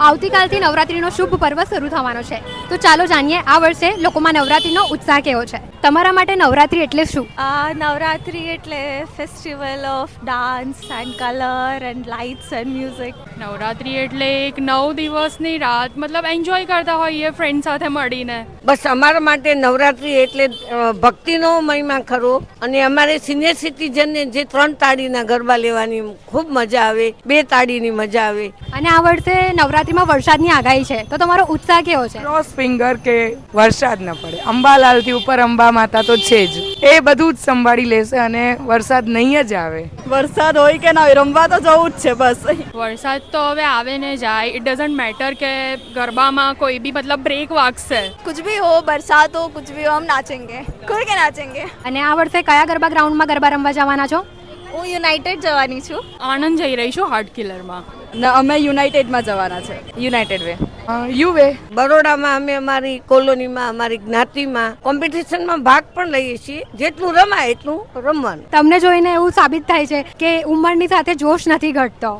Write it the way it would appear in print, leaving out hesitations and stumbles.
આવતીકાલથી નવરાત્રીનો શુભ પર્વ શરૂ થવાનો છે, તો ચાલો જાણીએ આ વર્ષે લોકોમાં નવરાત્રીનો ઉત્સાહ કેવો છે. તમારા માટે નવરાત્રી એટલે શું? નવરાત્રી એટલે festival of dance and colour and lights and music. Navratri એટલે એક 9 દિવસની રાત, મતલબ એન્જોય કરતા હોઈએ ફ્રેન્ડ સાથે મળીને. બસ અમારા માટે નવરાત્રી એટલે ભક્તિનો મહિમા ખરો. અને અમારે સિનિયર સિટીઝનને જે 3 તાળીના ગરબા લેવાની ખૂબ મજા આવે, 2 તાળીની મજા આવે. અને આ વર્ષે નવરાત્રીમાં વરસાદની આગાહી છે, તો તમારો ઉત્સાહ કેવો છે? ક્રોસ ફિંગર કે વરસાદ ન પડે. અંબાલાલથી ઉપર અંબા માતા તો છે જ, એ બધું જ સંભાળી લેશે અને વરસાદ નહીં જ આવે. વરસાદ હોય કે ના હોય, રમવા તો જવું જ છે બસ. વરસાદ તો હવે આવે ને જાય, ઇટ ડઝન્ટ મેટર કે ગરબામાં કોઈ બી મતલબ બ્રેક વાગશે. कुछ भी हो, बरसात हो, कुछ भी हो, हम नाचेंगे, खुल के नाचेंगे. અને આ વર્ષે કયા ગરબા ગ્રાઉન્ડમાં ગરબા રમવા જવાના છો? હું યુનાઇટેડ જવાની છું. આણંદ જઈ રહી છું હાર્ટ કિલરમાં. અમે યુનાઇટેડમાં જવાના છે. યુનાઇટેડ વે યુવે બરોડામાં અમે અમારી કોલોનીમાં, અમારી જ્ઞાતિમાં કોમ્પિટિશનમાં ભાગ પણ લઈએ છીએ. જેટલું રમાય એટલું રમવાનું. તમને જોઈને એવું સાબિત થાય છે કે ઉંમરની સાથે જોશ નથી ઘટતો.